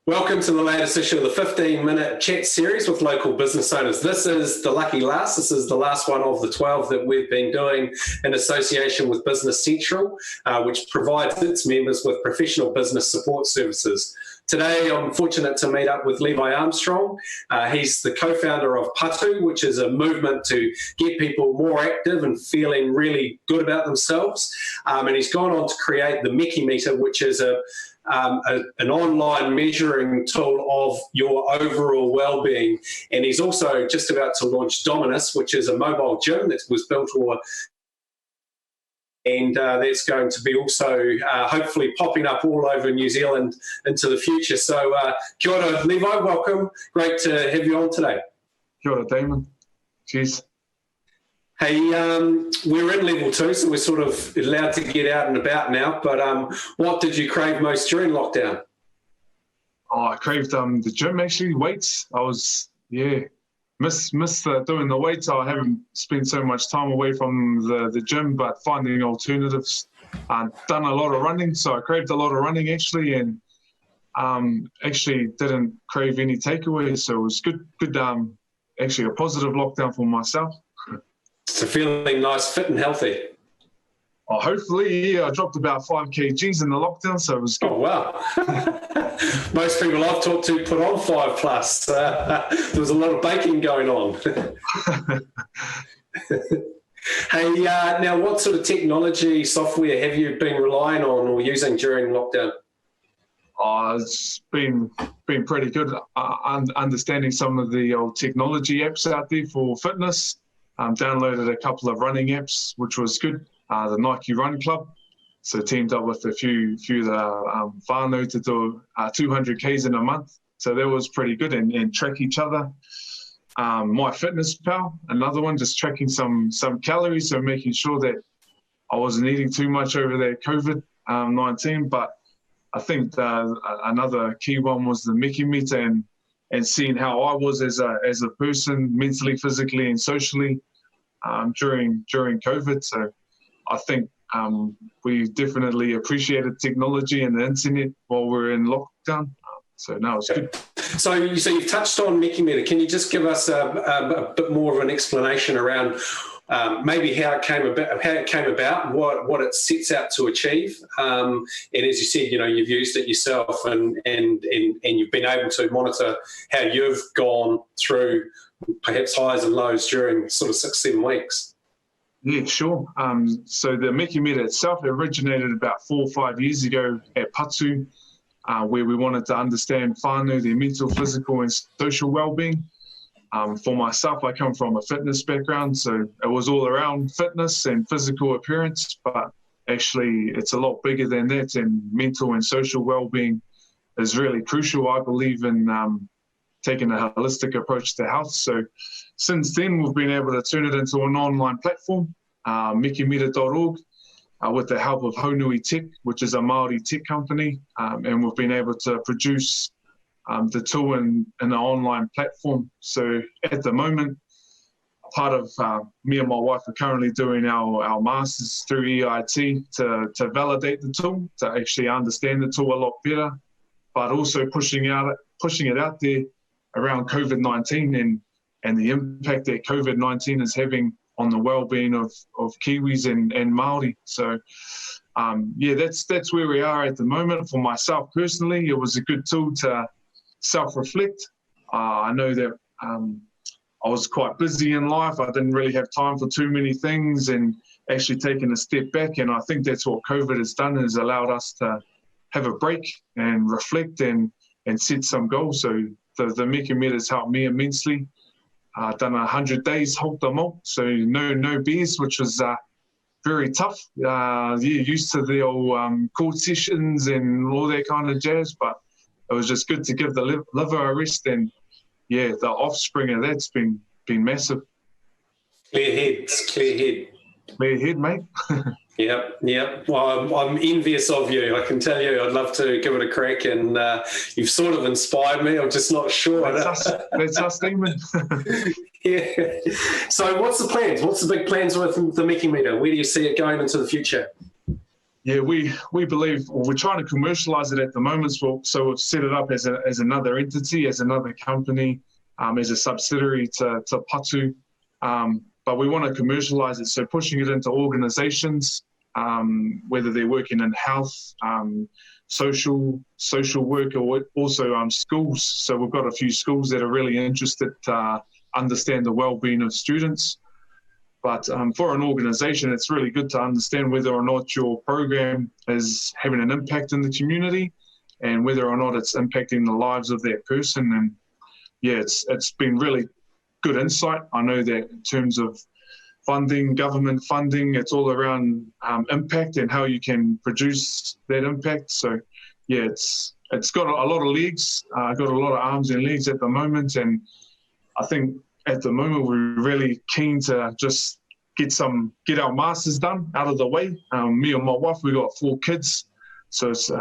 Welcome to the latest issue of the 15-minute chat series with local business owners. This is the lucky last. This is the last one of the 12 that we've been doing in association with Business Central, which provides its members with professional business support services. Today, I'm fortunate to meet up with Levi Armstrong. He's the co-founder of Patu, which is a movement to get people more active and feeling really good about themselves. And he's gone on to create the Meke Meter, which is an online measuring tool of your overall well-being. And he's also just about to launch Dominus, which is a mobile gym that was built and that's going to be also hopefully popping up all over New Zealand into the future. So kia ora, Levi, welcome. Great to have you on today. Kia ora, Damon. Cheers. Hey, we're in level 2, so we're sort of allowed to get out and about now, but what did you crave most during lockdown? Oh, I craved the gym, actually, weights. I was, miss doing the weights. I haven't spent so much time away from the gym, but finding alternatives. Done a lot of running, so I craved a lot of running, actually, and actually didn't crave any takeaways, so it was good, actually a positive lockdown for myself. So feeling nice, fit and healthy. Oh, hopefully, yeah. I dropped about 5 kgs in the lockdown, so it was good. Oh, wow. Most people I've talked to put on 5 plus. There was a lot of baking going on. Hey, now what sort of technology, software have you been relying on or using during lockdown? It's been pretty good. Understanding some of the old technology apps out there for fitness. Downloaded a couple of running apps, which was good. The Nike Run Club. So teamed up with a few whānau to do 200 Ks in a month. So that was pretty good and track each other. My Fitness Pal, another one, just tracking some calories. So making sure that I wasn't eating too much over that COVID-19. But I think another key one was the Meke Meter and seeing how I was as a person, mentally, physically, and socially during COVID. So I think we definitely appreciated technology and the internet while we're in lockdown. So no, it's good. So you've touched on Meke Meter. Can you just give us a bit more of an explanation around maybe how it came about, what it sets out to achieve, and as you said, you've used it yourself, and you've been able to monitor how you've gone through perhaps highs and lows during sort of 6-7 weeks. Yeah, sure. So the Meke Meter itself originated about 4 or 5 years ago at Patu, where we wanted to understand whānau, their mental, physical, and social well-being. For myself, I come from a fitness background, so it was all around fitness and physical appearance, but actually it's a lot bigger than that, and mental and social well-being is really crucial, I believe, in taking a holistic approach to health. So since then, we've been able to turn it into an online platform, mekemeter.org, with the help of Honui Tech, which is a Māori tech company, and we've been able to produce the tool in an online platform. So at the moment, part of me and my wife are currently doing our masters through EIT to validate the tool, to actually understand the tool a lot better, but also pushing it out there around COVID-19 and the impact that COVID-19 is having on the well-being of Kiwis and Māori. So that's where we are at the moment. For myself personally, it was a good tool to self-reflect. I know that I was quite busy in life. I didn't really have time for too many things, and actually taking a step back. And I think that's what COVID has done, is allowed us to have a break and reflect and set some goals. So the Meke Meter has helped me immensely. I've done 100 days, halt the malt, so no beers, which was very tough. Used to the old court sessions and all that kind of jazz, but it was just good to give the liver a rest, and the offspring of that's been massive. Clear head, mate. Yep. Well, I'm envious of you. I can tell you, I'd love to give it a crack, and you've sort of inspired me. I'm just not sure. That's us, Damon. Yeah. So what's the plans? What's the big plans with the Meke Meter? Where do you see it going into the future? Yeah, we believe, or we're trying to commercialize it at the moment. So we've set it up as another entity, as another company, as a subsidiary to Patu. But we want to commercialize it, so pushing it into organizations, whether they're working in health, social work, or also schools. So we've got a few schools that are really interested to understand the well-being of students. But for an organization, it's really good to understand whether or not your program is having an impact in the community and whether or not it's impacting the lives of that person. And yeah, it's been really good insight. I know that in terms of funding, government funding, it's all around impact and how you can produce that impact. So yeah, it's got a lot of legs, got a lot of arms and legs at the moment. And I think at the moment, we're really keen to just get our masters done out of the way. Me and my wife, we got 4 kids. So it's,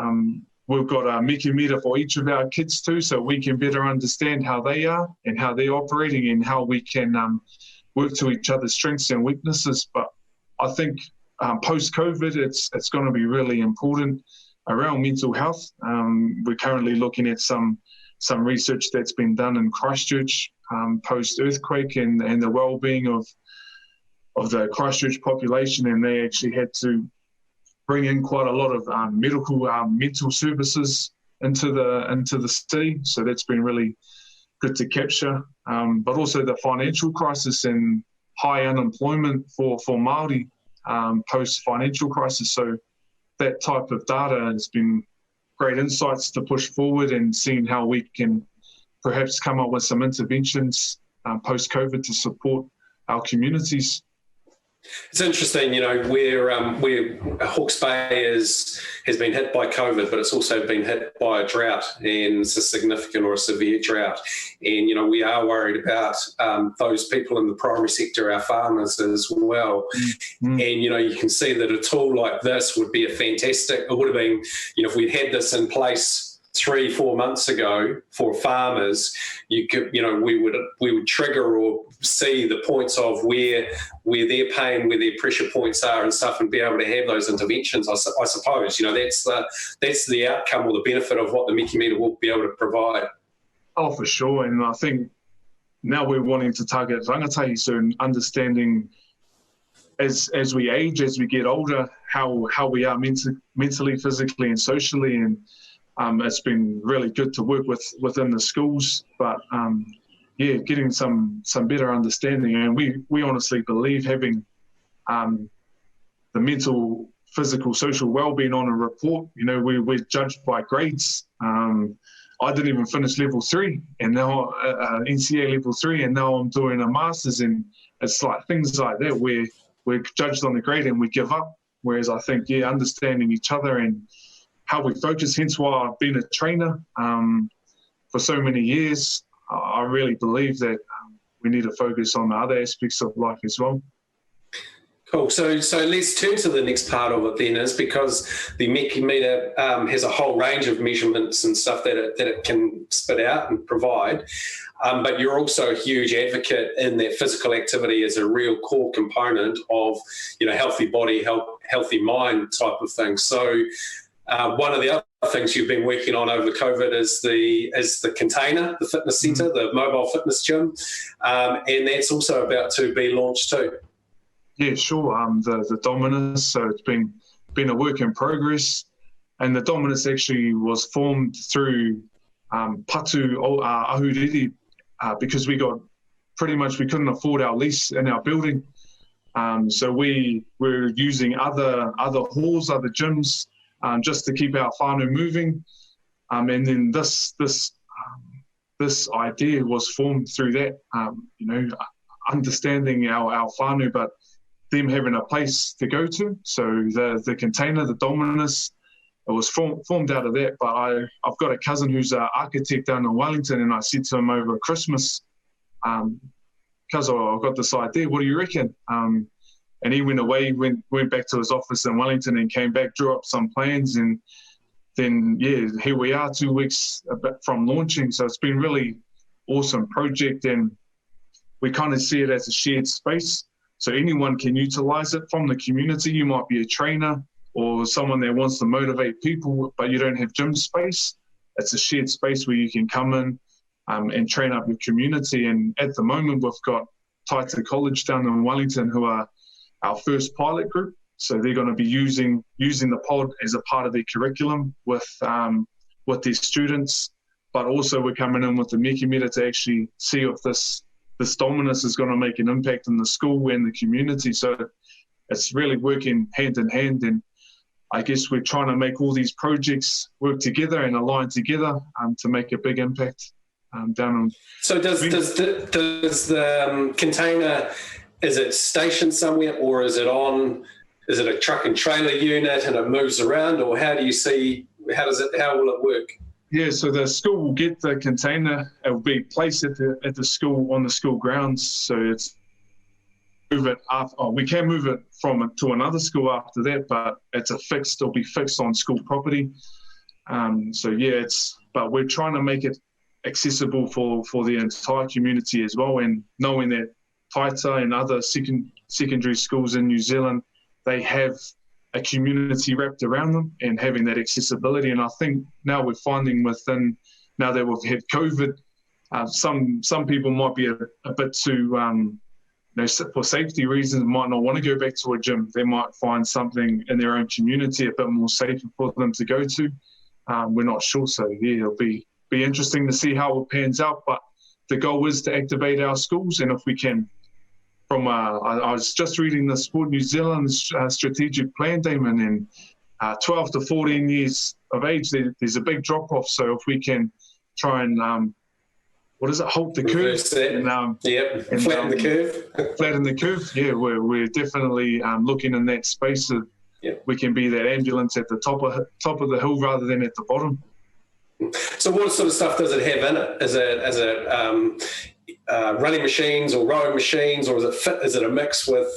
we've got a Meke Meter for each of our kids too, so we can better understand how they are and how they're operating and how we can work to each other's strengths and weaknesses. But I think post-COVID, it's going to be really important around mental health. We're currently looking at some research that's been done in Christchurch post-earthquake and the well-being of the Christchurch population, and they actually had to bring in quite a lot of mental services into the city. So that's been really good to capture. But also the financial crisis and high unemployment for Māori post-financial crisis. So that type of data has been great insights to push forward and seeing how we can perhaps come up with some interventions post-COVID to support our communities. It's interesting, where Hawke's Bay has been hit by COVID, but it's also been hit by a drought, and it's a significant or a severe drought. And, we are worried about those people in the primary sector, our farmers as well. Mm-hmm. And, you can see that a tool like this would be it would have been, if we'd had this in place 3-4 months ago for farmers, we would trigger or see the points of where their pain, where their pressure points are and stuff, and be able to have those interventions. I suppose that's the outcome or the benefit of what the Meke Meter will be able to provide. Oh, for sure. And I think now we're wanting to target rangatahi, so understanding as we age, as we get older, how we are mentally, physically, and socially. And it's been really good to work within the schools, but getting some better understanding. And we honestly believe having the mental, physical, social well-being on a report. We're judged by grades. I didn't even finish level 3, and now NCA level 3, and now I'm doing a master's. And it's like things like that where we're judged on the grade and we give up. Whereas I think, understanding each other and how we focus, hence why I've been a trainer for so many years. I really believe that we need to focus on the other aspects of life as well. Cool. So let's turn to the next part of it then, is because the Meke Meter has a whole range of measurements and stuff that it can spit out and provide. But you're also a huge advocate in that physical activity is a real core component of, healthy body, healthy mind type of thing. So one of the other things you've been working on over COVID is the container, the fitness centre, the mobile fitness gym, and that's also about to be launched too. Yeah, sure. The Dominus, so it's been a work in progress, and the Dominus actually was formed through Patu Ahuriri because we couldn't afford our lease in our building, so we were using other halls, other gyms, just to keep our whānau moving, and then this idea was formed through that, understanding our whānau, but them having a place to go to. So the container, the Dominus, it was formed out of that. But I've got a cousin who's an architect down in Wellington, and I said to him over Christmas, "Cuz, I've got this idea, what do you reckon?" And he went away, went back to his office in Wellington and came back, drew up some plans, and then, here we are 2 weeks from launching. So it's been really awesome project, and we kind of see it as a shared space. So anyone can utilize it from the community. You might be a trainer, or someone that wants to motivate people, but you don't have gym space. It's a shared space where you can come in and train up your community. And at the moment, we've got Taita College down in Wellington, who are our first pilot group. So they're going to be using the pod as a part of their curriculum with their students. But also we're coming in with the Meke Meter to actually see if this dominus is going to make an impact in the school and the community. So it's really working hand in hand. And I guess we're trying to make all these projects work together and align together to make a big impact down on. So does the container, is it stationed somewhere, or is it a truck and trailer unit and it moves around, or how will it work? Yeah, so the school will get the container. It will be placed at the school on the school grounds. So it's move it up. We can move it to another school after that, but it'll be fixed on school property. But we're trying to make it accessible for the entire community as well. And knowing that Taita and other secondary schools in New Zealand, they have a community wrapped around them and having that accessibility. And I think now we're finding now that we've had COVID, some people might be a bit too, for safety reasons, might not want to go back to a gym. They might find something in their own community a bit more safe for them to go to. We're not sure. So yeah, it'll be interesting to see how it pans out. But the goal is to activate our schools, and if we can, I was just reading the Sport New Zealand strategic plan, Damon, and 12 to 14 years of age, there's a big drop-off. So if we can try and, halt the curve? Flatten the curve. Flatten the curve, yeah. We're definitely looking in that space of we can be that ambulance at the top of the hill rather than at the bottom. So what sort of stuff does it have in it? Is it running machines or rowing machines, or is it a mix with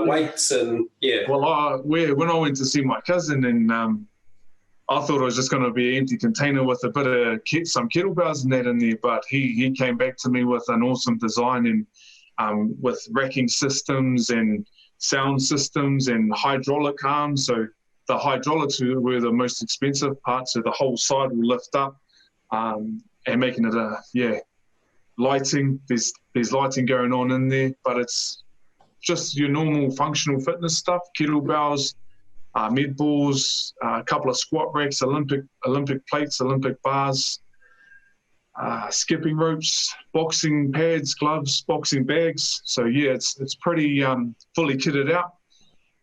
weights and Well, when I went to see my cousin, and I thought it was just going to be an empty container with a bit of some kettlebells and that in there, but he came back to me with an awesome design and with racking systems and sound systems and hydraulic arms. So the hydraulics were the most expensive part, so the whole side will lift up and making it lighting. There's lighting going on in there, but it's just your normal functional fitness stuff: kettlebells, med balls, a couple of squat racks, Olympic plates, Olympic bars, skipping ropes, boxing pads, gloves, boxing bags. So yeah, it's pretty fully kitted out.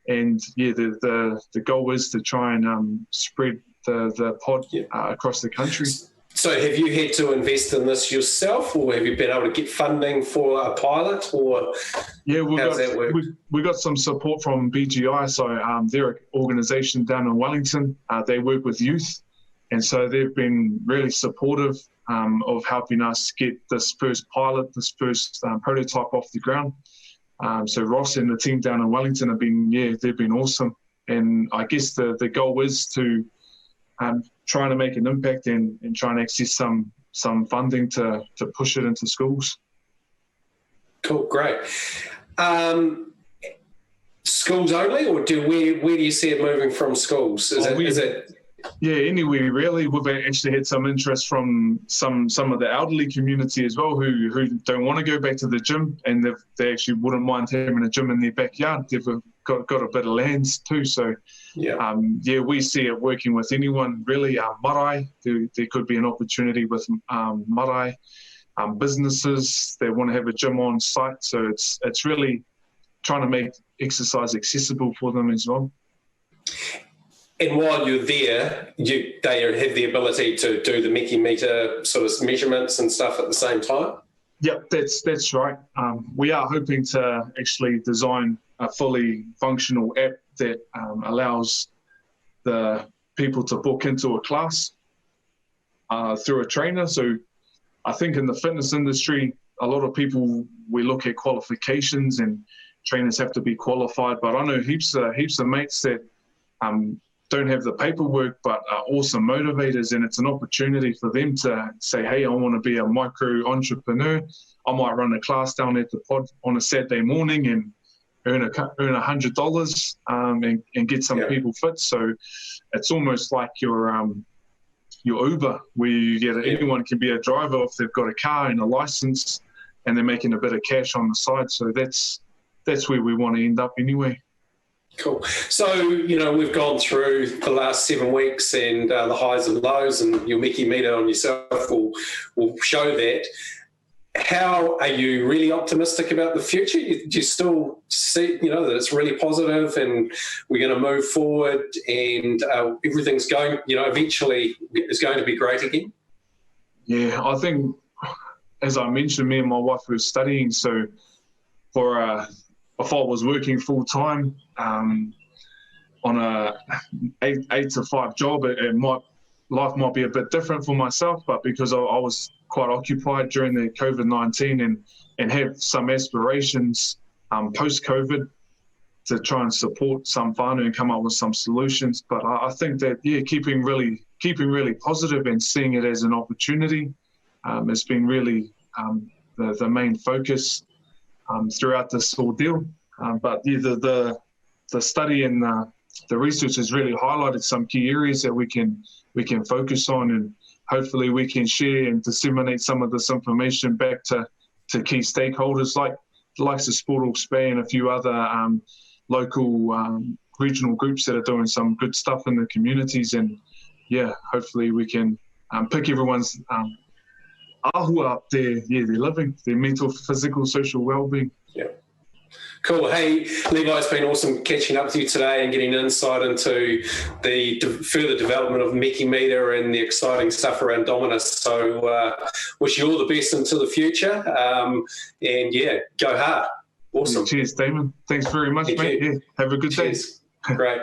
And yeah, the goal is to try and spread the pod across the country. So have you had to invest in this yourself, or have you been able to get funding for a pilot, or how's that work? We got some support from BGI. So they're an organisation down in Wellington. They work with youth, and so they've been really supportive of helping us get this first pilot, this first prototype off the ground. So Ross and the team down in Wellington they've been awesome. And I guess the goal is to trying to make an impact and try and access some funding to push it into schools. Cool, great. Schools only, or where do you see it moving from schools? Is it? Yeah, anywhere really. We've actually had some interest from some of the elderly community as well who don't want to go back to the gym, and they actually wouldn't mind having a gym in their backyard. They've got a bit of land too. So we see it working with anyone really. Marae, there could be an opportunity with marae businesses. They want to have a gym on site. So it's really trying to make exercise accessible for them as well. And while you're there, they have the ability to do the Meke Meter sort of measurements and stuff at the same time? Yep, that's right. We are hoping to actually design a fully functional app that allows the people to book into a class through a trainer. So I think in the fitness industry, a lot of people, we look at qualifications and trainers have to be qualified, but I know heaps of mates that don't have the paperwork but are awesome motivators, and it's an opportunity for them to say, hey, I want to be a micro entrepreneur. I might run a class down at the pod on a Saturday morning and earn $100 and get some people fit. So it's almost like your Uber, where you get anyone can be a driver if they've got a car and a license, and they're making a bit of cash on the side. So that's where we want to end up anyway. Cool. So, we've gone through the last 7 weeks and the highs and lows, and your Meke Meter on yourself will show that. How are you really optimistic about the future? Do you still see, that it's really positive and we're going to move forward and everything's going, eventually is going to be great again? Yeah, I think, as I mentioned, me and my wife were studying. So if I was working full time on a 8 to 5 job, life might be a bit different for myself. But because I was quite occupied during the COVID-19 and have some aspirations post-COVID to try and support some whānau and come up with some solutions. But I think that keeping really positive and seeing it as an opportunity has been really the main focus throughout this ordeal. But the study and the research has really highlighted some key areas that we can focus on, and hopefully we can share and disseminate some of this information back to key stakeholders like the likes of Sport Hawke's and a few other local regional groups that are doing some good stuff in the communities. And hopefully we can pick everyone's ahua up there, they're living, their mental, physical, social well-being. Yeah. Cool. Hey, Levi, it's been awesome catching up with you today and getting insight into the further development of Meke Meter and the exciting stuff around Dominus. So wish you all the best into the future. And go hard. Awesome. Cheers, Damon. Thanks very much, mate. Yeah, have a good day. Great.